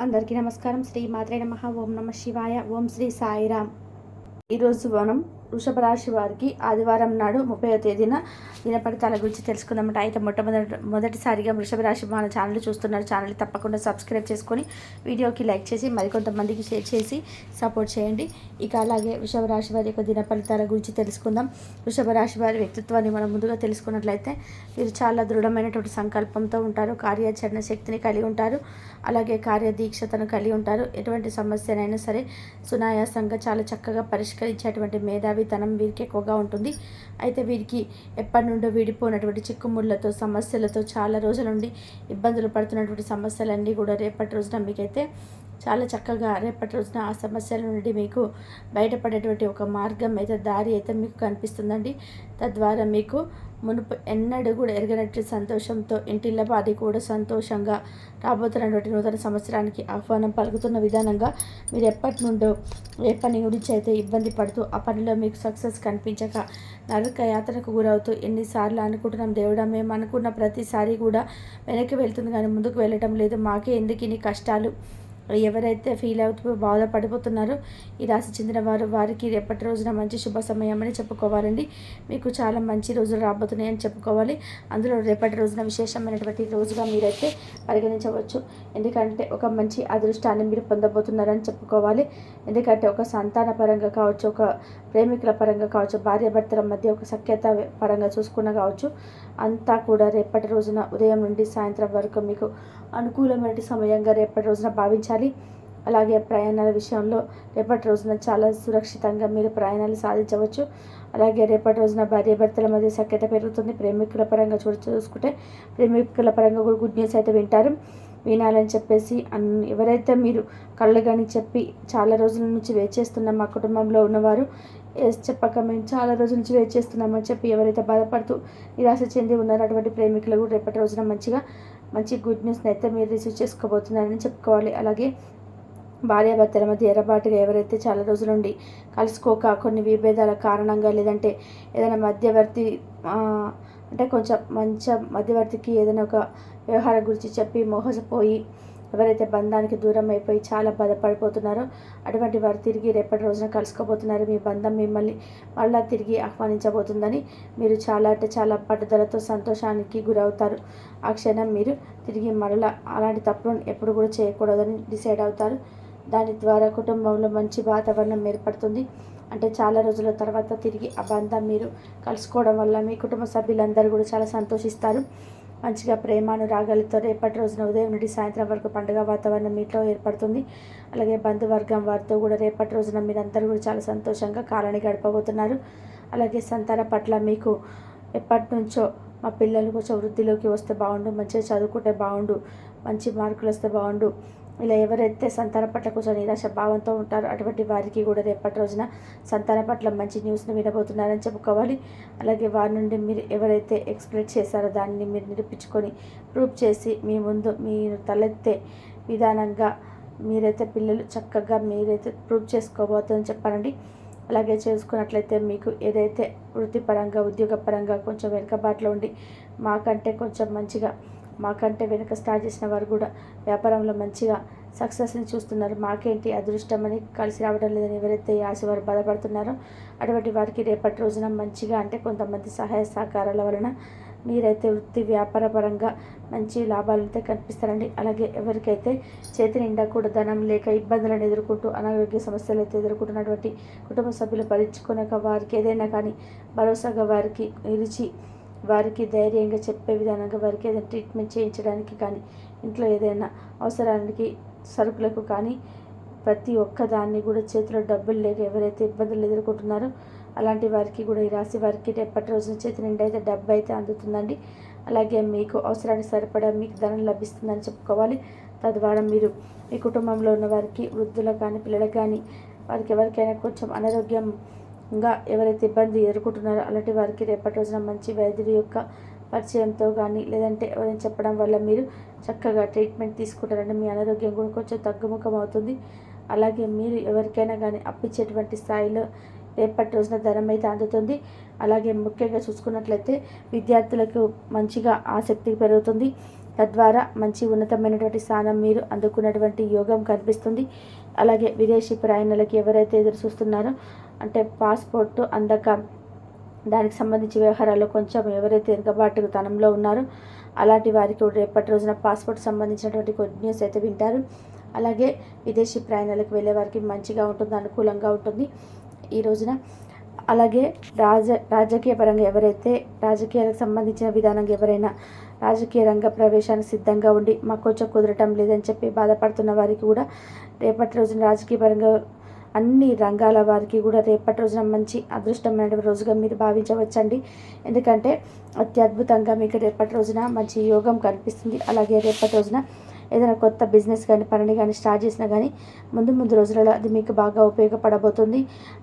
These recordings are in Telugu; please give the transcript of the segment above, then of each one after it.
అందరికీ నమస్కారం. శ్రీ మాత్రే నమః. ఓం నమః శివాయ. ఓం శ్రీ సాయిరామ్. ఈరోజు మనం వృషభ రాశి వారికి ఆదివారం నాడు 30వ తేదీన దిన ఫలితాల గురించి తెలుసుకుందామంట. అయితే మొదటిసారిగా వృషభ రాశి మన ఛానల్ చూస్తున్నారు. ఛానల్ తప్పకుండా సబ్స్క్రైబ్ చేసుకొని వీడియోకి లైక్ చేసి మరికొంతమందికి షేర్ చేసి సపోర్ట్ చేయండి. ఇక అలాగే వృషభ రాశి వారి యొక్క దిన ఫలితాల గురించి తెలుసుకుందాం. వృషభ రాశి వారి వ్యక్తిత్వాన్ని మనం ముందుగా తెలుసుకున్నట్లయితే వీరు చాలా దృఢమైనటువంటి సంకల్పంతో ఉంటారు. కార్యాచరణ శక్తిని కలిగి ఉంటారు. అలాగే కార్యదీక్షతను కలిగి ఉంటారు. ఎటువంటి సమస్యనైనా సరే సునాయాసంగా చాలా చక్కగా పరిష్కరించేటువంటి మేధావితనం వీరికి ఎక్కువగా ఉంటుంది. అయితే వీరికి ఎప్పటి నుండో వీడిపోయినటువంటి చిక్కుముళ్ళతో సమస్యలతో చాలా రోజుల నుండి ఇబ్బందులు పడుతున్నటువంటి సమస్యలన్నీ కూడా రేపటి రోజున మీకైతే చాలా చక్కగా రేపటి రోజున ఆ సమస్యల నుండి మీకు బయటపడేటువంటి ఒక మార్గం అయితే దారి అయితే మీకు కనిపిస్తుందండి. తద్వారా మీకు మునుపు ఎన్నడూ కూడా ఎరగనట్టు సంతోషంతో ఇంటిల్లపాది కూడా సంతోషంగా రాబోతున్నటువంటి నూతన సంవత్సరానికి ఆహ్వానం పలుకుతున్న విధానంగా మీరు ఎప్పటి నుండో ఏ పని గురించి అయితే ఇబ్బంది పడుతూ ఆ పనిలో మీకు సక్సెస్ కనిపించక నరక యాత్రకు గురవుతూ ఎన్నిసార్లు అనుకుంటున్నాం దేవుడా, మేము అనుకున్న ప్రతిసారి కూడా వెనక్కి వెళ్తుంది కానీ ముందుకు వెళ్ళటం లేదు, మాకే ఎందుకు ఇన్ని కష్టాలు ఎవరైతే ఫీల్ అవుతూ బాధపడిపోతున్నారో ఈ రాశి చెందిన వారికి రేపటి రోజున మంచి శుభ సమయం అని చెప్పుకోవాలండి. మీకు చాలా మంచి రోజులు రాబోతున్నాయని చెప్పుకోవాలి. అందులో రేపటి రోజున విశేషమైనటువంటి రోజుగా మీరైతే పరిగణించవచ్చు. ఎందుకంటే ఒక మంచి అదృష్టాన్ని మీరు పొందబోతున్నారని చెప్పుకోవాలి. ఎందుకంటే ఒక సంతాన పరంగా కావచ్చు, ఒక ప్రేమికుల పరంగా కావచ్చు, భార్యాభర్తల మధ్య ఒక సఖ్యత పరంగా చూసుకున్న కావచ్చు, అంతా కూడా రేపటి రోజున ఉదయం నుండి సాయంత్రం వరకు మీకు అనుకూలమైన సమయంగా రేపటి రోజున భావించాలి. అలాగే ప్రయాణాల విషయంలో రేపటి రోజున చాలా సురక్షితంగా మీరు ప్రయాణాలు సాధించవచ్చు. అలాగే రేపటి రోజున భార్యాభర్తల మధ్య సఖ్యత పెరుగుతుంది. ప్రేమికుల పరంగా చూసుకుంటే ప్రేమికుల పరంగా కూడా గుడ్ న్యూస్ అయితే వినాలని చెప్పేసి ఎవరైతే మీరు కళ్ళు కానీ చెప్పి చాలా రోజుల నుంచి వెయిట్ చేస్తున్న మా కుటుంబంలో ఉన్నవారు చెప్పక మేము చాలా రోజుల నుంచి వెయిట్ చేస్తున్నామని చెప్పి ఎవరైతే బాధపడుతూ నిరాశ చెంది ఉన్నారో అటువంటి ప్రేమికులు కూడా రేపటి రోజున మంచి గుడ్ న్యూస్ని అయితే మీరు రిసీవ్ చేసుకోబోతున్నారని చెప్పుకోవాలి. అలాగే భార్యాభర్తల మధ్య ఎర్రబాటుగా ఎవరైతే చాలా రోజుల నుండి కలుసుకోక కొన్ని విభేదాల కారణంగా లేదంటే ఏదైనా మధ్యవర్తి అంటే కొంచెం మంచి మధ్యవర్తికి ఏదైనా ఒక వ్యవహారం గురించి చెప్పి మోసపోయి ఎవరైతే బంధానికి దూరం అయిపోయి చాలా బాధపడిపోతున్నారో అటువంటి వారు తిరిగి రేపటి రోజున కలుసుకోబోతున్నారు. మీ బంధం మిమ్మల్ని మళ్ళీ తిరిగి ఆహ్వానించబోతుందని మీరు చాలా పట్టుదలతో సంతోషానికి గురవుతారు. ఆ క్షణం మీరు తిరిగి మరలా అలాంటి తప్పులను ఎప్పుడు కూడా చేయకూడదని డిసైడ్ అవుతారు. దాని ద్వారా కుటుంబంలో మంచి వాతావరణం ఏర్పడుతుంది. అంటే చాలా రోజుల తర్వాత తిరిగి ఆ బంధం మీరు కలుసుకోవడం వల్ల మీ కుటుంబ సభ్యులందరూ కూడా చాలా సంతోషిస్తారు. మంచిగా ప్రేమానురాగాలతో రేపటి రోజున ఉదయం నుండి సాయంత్రం వరకు పండుగ వాతావరణం మీట్లో ఏర్పడుతుంది. అలాగే బంధువర్గం వారితో కూడా రేపటి రోజున మీరందరూ కూడా చాలా సంతోషంగా కాలాన్ని గడపబోతున్నారు. అలాగే సంతాన పట్ల మీకు ఎప్పటి నుంచో మా పిల్లలు కొంచెం వృద్ధిలోకి వస్తే బాగుండు, మంచిగా చదువుకుంటే బాగుండు, మంచి మార్కులు వస్తే బాగుండు, ఇలా ఎవరైతే సంతాన పట్ల కొంచెం నిరాశ భావంతో ఉంటారో అటువంటి వారికి కూడా రేపటి రోజున సంతాన పట్ల మంచి న్యూస్ని వినబోతున్నారని చెప్పుకోవాలి. అలాగే వారి నుండి మీరు ఎవరైతే ఎక్స్పెక్ట్ చేశారో దాన్ని మీరు నిరూపించుకొని ప్రూవ్ చేసి మీ ముందు మీరు తలెత్తే విధానంగా మీరైతే పిల్లలు చక్కగా మీరైతే ప్రూవ్ చేసుకోబోతుందని చెప్పారండి. అలాగే చేసుకున్నట్లయితే మీకు ఏదైతే వృత్తిపరంగా ఉద్యోగపరంగా కొంచెం వెనుకబాటులో ఉండి మాకంటే వెనుక స్టార్ట్ చేసిన వారు కూడా వ్యాపారంలో మంచిగా సక్సెస్ని చూస్తున్నారు. మాకేంటి అదృష్టం అని కలిసి రావడం లేదని ఎవరైతే ఆశవారు బాధపడుతున్నారో అటువంటి వారికి రేపటి రోజున మంచిగా అంటే కొంతమంది సహాయ సహకారాల వలన మీరైతే వృత్తి వ్యాపార పరంగా మంచి లాభాలు అయితే కనిపిస్తారండి. అలాగే ఎవరికైతే చేతి నిండా కూడా ధనం లేక ఇబ్బందులను ఎదుర్కొంటూ అనారోగ్య సమస్యలు అయితే ఎదుర్కొంటున్నటువంటి కుటుంబ సభ్యులు భరించుకున్నాక వారికి ఏదైనా కానీ భరోసాగా వారికి నిలిచి వారికి ధైర్యంగా చెప్పే విధానంగా వారికి ఏదైనా ట్రీట్మెంట్ చేయించడానికి కానీ ఇంట్లో ఏదైనా అవసరానికి సరుకులకు కానీ ప్రతి ఒక్క దాన్ని కూడా చేతిలో డబ్బులు లేక ఎవరైతే ఇబ్బందులు ఎదుర్కొంటున్నారో అలాంటి వారికి కూడా ఈ రాశి వారికి రేపటి రోజున చేతి నిండా అయితే డబ్బు అయితే అందుతుందండి. అలాగే మీకు అవసరానికి సరిపడా మీకు ధనం లభిస్తుందని చెప్పుకోవాలి. తద్వారా మీరు మీ కుటుంబంలో ఉన్న వారికి వృద్ధులకు కానీ పిల్లలకు కానీ వారికి ఎవరికైనా కొంచెం అనారోగ్యంగా ఎవరైతే ఇబ్బంది ఎదుర్కొంటున్నారో అలాంటి వారికి రేపటి రోజున మంచి వైద్యుడి యొక్క పరిచయంతో కానీ లేదంటే ఎవరైనా చెప్పడం వల్ల మీరు చక్కగా ట్రీట్మెంట్ తీసుకుంటారంటే మీ అనారోగ్యం కూడా కొంచెం తగ్గుముఖం అవుతుంది. అలాగే మీరు ఎవరికైనా కానీ అప్పించేటువంటి స్థాయిలో రేపటి రోజున ధనం అయితే అందుతుంది. అలాగే ముఖ్యంగా చూసుకున్నట్లయితే విద్యార్థులకు మంచిగా ఆసక్తి పెరుగుతుంది. తద్వారా మంచి ఉన్నతమైనటువంటి స్థానం మీరు అందుకున్నటువంటి యోగం కనిపిస్తుంది. అలాగే విదేశీ ప్రయాణాలకి ఎవరైతే ఎదురు చూస్తున్నారో, అంటే పాస్పోర్ట్ అందక దానికి సంబంధించి వ్యవహారాల్లో కొంచెం ఎవరైతే ఎరగబాటుతనంలో ఉన్నారో అలాంటి వారికి రేపటి రోజున పాస్పోర్ట్ సంబంధించినటువంటి గుడ్ న్యూస్ అయితే వింటారు. అలాగే విదేశీ ప్రయాణాలకు వెళ్ళే వారికి మంచిగా ఉంటుంది, అనుకూలంగా ఉంటుంది ఈ రోజున. అలాగే రాజకీయ పరంగా ఎవరైతే రాజకీయాలకు సంబంధించిన విధానంగా ఎవరైనా రాజకీయ రంగ ప్రవేశానికి సిద్ధంగా ఉండి మాకు కొంచెం కుదరటం లేదని చెప్పి బాధపడుతున్న వారికి కూడా రేపటి రోజున రాజకీయ పరంగా అన్ని రంగాల వారికి కూడా రేపటి రోజున మంచి అదృష్టమైన రోజుగా మీరు భావించవచ్చండి. ఎందుకంటే అత్యద్భుతంగా మీకు రేపటి రోజున మంచి యోగం కనిపిస్తుంది. అలాగే రేపటి రోజున ఏదైనా కొత్త బిజినెస్ కానీ పనిని కానీ స్టార్ట్ చేసినా కానీ ముందు రోజులలో అది మీకు బాగా ఉపయోగపడబోతుంది.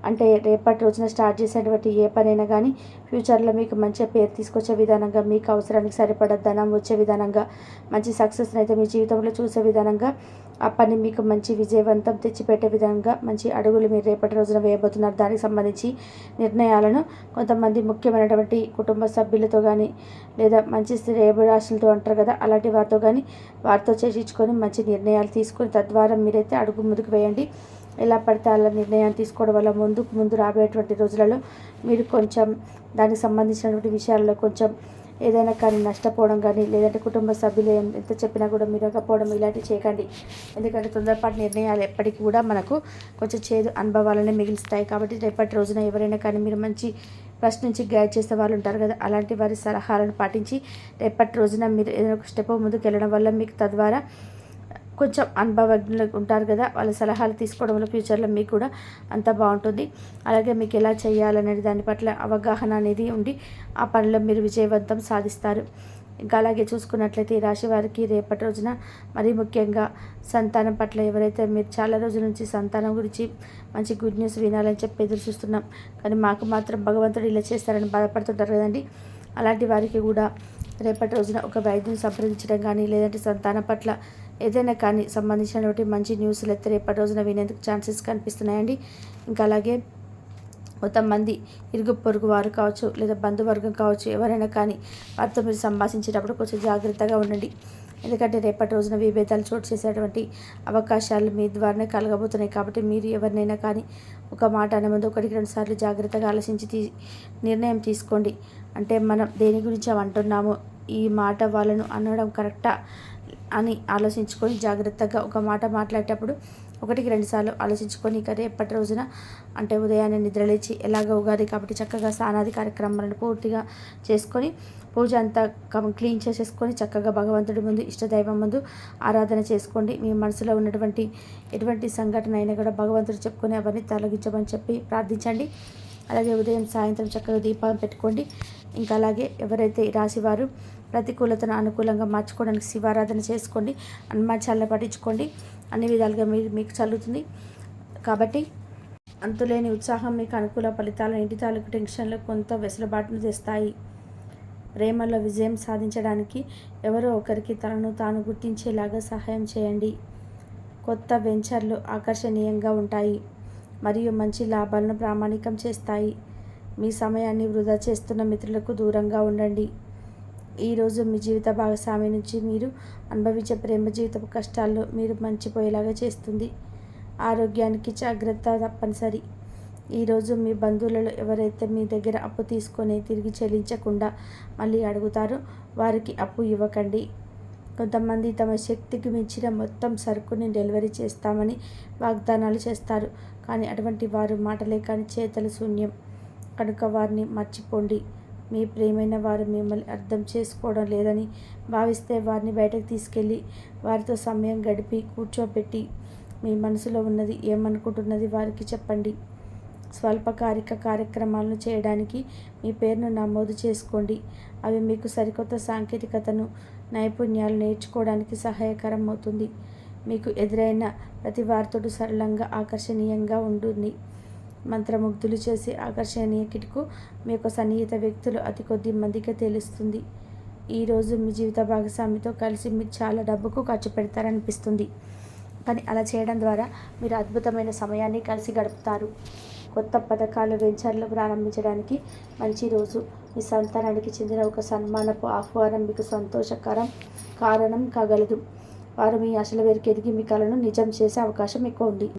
అంటే రేపటి రోజున స్టార్ట్ చేసేటువంటి ఏ పనైనా కానీ ఫ్యూచర్లో మీకు మంచి పేరు తీసుకొచ్చే విధానంగా, మీకు అవసరానికి సరిపడ ధనం వచ్చే విధానంగా, మంచి సక్సెస్ని అయితే మీ జీవితంలో చూసే విధానంగా, ఆ పని మీకు మంచి విజయవంతం తెచ్చిపెట్టే విధంగా మంచి అడుగులు మీరు రేపటి రోజున వేయబోతున్నారు. దానికి సంబంధించి నిర్ణయాలను కొంతమంది ముఖ్యమైనటువంటి కుటుంబ సభ్యులతో కానీ లేదా మంచి శ్రేయోభిలాషులతో అంటారు కదా, అలాంటి వారితో కానీ వారితో చర్చించుకొని మంచి నిర్ణయాలు తీసుకొని తద్వారా మీరైతే అడుగు ముందుకు వేయండి. ఎలా పడితే అలా నిర్ణయాన్ని తీసుకోవడం వల్ల ముందు రాబోయేటువంటి రోజులలో మీరు కొంచెం దానికి సంబంధించినటువంటి విషయాల్లో కొంచెం ఏదైనా కానీ నష్టపోవడం కానీ, లేదంటే కుటుంబ సభ్యులు ఎంత చెప్పినా కూడా మిరగకపోవడం ఇలాంటివి చేయకండి. ఎందుకంటే తొందరపాటు నిర్ణయాలు ఎప్పటికీ కూడా మనకు కొంచెం చేదు అనుభవాలనే మిగిలిస్తాయి. కాబట్టి రేపటి రోజున ఎవరైనా కానీ మీరు మంచి ఫస్ట్ నుంచి గైడ్ చేసే వాళ్ళు ఉంటారు కదా, అలాంటి వారి సలహాలను పాటించి రేపటి రోజున మీరు ఏదైనా ఒక స్టెప్ ముందుకు వెళ్ళడం వల్ల మీకు తద్వారా కొంచెం అనుభవజ్ఞులు ఉంటారు కదా, వాళ్ళ సలహాలు తీసుకోవడం వల్ల ఫ్యూచర్లో మీకు కూడా అంత బాగుంటుంది. అలాగే మీకు ఎలా చేయాలనేది దాని పట్ల అవగాహన అనేది ఉండి ఆ పనిలో మీరు విజయవంతం సాధిస్తారు. ఇంకా అలాగే చూసుకున్నట్లయితే ఈ రాశి వారికి రేపటి రోజున మరీ ముఖ్యంగా సంతానం పట్ల ఎవరైతే మీరు చాలా రోజుల నుంచి సంతానం గురించి మంచి గుడ్ న్యూస్ వినాలని చెప్పి ఎదురు చూస్తున్నాం, కానీ మాకు మాత్రం భగవంతుడు ఇలా చేస్తారని బాధపడుతుంటారు కదండి, అలాంటి వారికి కూడా రేపటి రోజున ఒక వైద్యుని సంప్రదించడం కానీ, లేదంటే సంతానం పట్ల ఏదైనా కానీ సంబంధించినటువంటి మంచి న్యూస్లు అయితే రేపటి రోజున వినేందుకు ఛాన్సెస్ కనిపిస్తున్నాయండి. ఇంకా అలాగే కొంతమంది ఇరుగు పొరుగు వారు కావచ్చు, లేదా బంధువర్గం కావచ్చు, ఎవరైనా కానీ వారితో మీరు సంభాషించేటప్పుడు కొంచెం జాగ్రత్తగా ఉండండి. ఎందుకంటే రేపటి రోజున విభేదాలు చోటు చేసేటువంటి అవకాశాలు మీ ద్వారానే కలగబోతున్నాయి. కాబట్టి మీరు ఎవరినైనా కానీ ఒక మాట అనే ముందు 1-2 సార్లు జాగ్రత్తగా ఆలోచించి నిర్ణయం తీసుకోండి. అంటే మనం దేని గురించి అంటున్నామో, ఈ మాట వాళ్ళను అనడం కరెక్టా అని ఆలోచించుకొని జాగ్రత్తగా ఒక మాట మాట్లాడేటప్పుడు 1-2 సార్లు ఆలోచించుకొని ఇక రేపటి రోజున అంటే ఉదయాన్నే నిద్రలేచి ఎలాగో ఉగాది కాబట్టి చక్కగా స్నానాది కార్యక్రమాలను పూర్తిగా చేసుకొని పూజ అంతా క్లీన్ చేసేసుకొని చక్కగా భగవంతుడి ముందు, ఇష్టదైవం ముందు ఆరాధన చేసుకోండి. మీ మనసులో ఉన్నటువంటి ఎటువంటి సంఘటన అయినా కూడా భగవంతుడు చెప్పుకొని అవన్నీ తొలగించమని చెప్పి ప్రార్థించండి. అలాగే ఉదయం సాయంత్రం చక్కగా దీపం పెట్టుకోండి. ఇంకా అలాగే ఎవరైతే ఈ రాశివారు ప్రతికూలతను అనుకూలంగా మార్చుకోవడానికి శివారాధన చేసుకోండి, హనుమాన్ పట్టించుకోండి. అన్ని విధాలుగా మీకు చల్లుతుంది. కాబట్టి అంతులేని ఉత్సాహం మీకు అనుకూల ఫలితాలను, ఇంటి తాలూకు టెన్షన్లు కొంత వెసులుబాటును తెస్తాయి. ప్రేమలో విజయం సాధించడానికి ఎవరో ఒకరికి తనను తాను గుర్తించేలాగా సహాయం చేయండి. కొత్త వెంచర్లు ఆకర్షణీయంగా ఉంటాయి మరియు మంచి లాభాలను ప్రామాణికం చేస్తాయి. మీ సమయాన్ని వృధా చేస్తున్న మిత్రులకు దూరంగా ఉండండి. ఈరోజు మీ జీవిత భాగస్వామి నుంచి మీరు అనుభవించే ప్రేమ జీవితపు కష్టాల్లో మీరు మంచిపోయేలాగా చేస్తుంది. ఆరోగ్యానికి జాగ్రత్త తప్పనిసరి. ఈరోజు మీ బంధువులలో ఎవరైతే మీ దగ్గర అప్పు తీసుకొని తిరిగి చెల్లించకుండా మళ్ళీ అడుగుతారో వారికి అప్పు ఇవ్వకండి. కొంతమంది తమ శక్తికి మించిన మొత్తం సరుకుని డెలివరీ చేస్తామని వాగ్దానాలు చేస్తారు, కానీ అటువంటి వారు మాటలే కానీ చేతలు శూన్యం. కనుక వారిని మర్చిపోండి. మీ ప్రియమైన వారు మిమ్మల్ని అర్థం చేసుకోవడం లేదని భావిస్తే వారిని బయటకు తీసుకెళ్ళి వారితో సమయం గడిపి కూర్చోబెట్టి మీ మనసులో ఉన్నది ఏమనుకుంటున్నది వారికి చెప్పండి. స్వల్పకాలిక కార్యక్రమాలను చేయడానికి మీ పేరును నమోదు చేసుకోండి. అవి మీకు సరికొత్త సాంకేతికతను, నైపుణ్యాలు నేర్చుకోవడానికి సహాయకరం అవుతుంది. మీకు ఎదురైన ప్రతి వారితోటి సరళంగా ఆకర్షణీయంగా ఉంటుంది. మంత్రముగ్ధులు చేసే ఆకర్షణీయ కిటుకు మీ యొక్క సన్నిహిత వ్యక్తులు అతి కొద్ది మందికే తెలుస్తుంది. ఈరోజు మీ జీవిత భాగస్వామితో కలిసి మీరు చాలా డబ్బుకు ఖర్చు పెడతారనిపిస్తుంది, కానీ అలా చేయడం ద్వారా మీరు అద్భుతమైన సమయాన్ని కలిసి గడుపుతారు. కొత్త పథకాలు, వెంచర్లు ప్రారంభించడానికి మంచి రోజు. మీ సంతానానికి చెందిన ఒక సన్మానపు ఆహ్వానం మీకు సంతోషకరం కారణం కాగలదు. వారు మీ అసలు వేరుకు ఎదిగి మీ కలను నిజం చేసే అవకాశం ఎక్కువ ఉంది.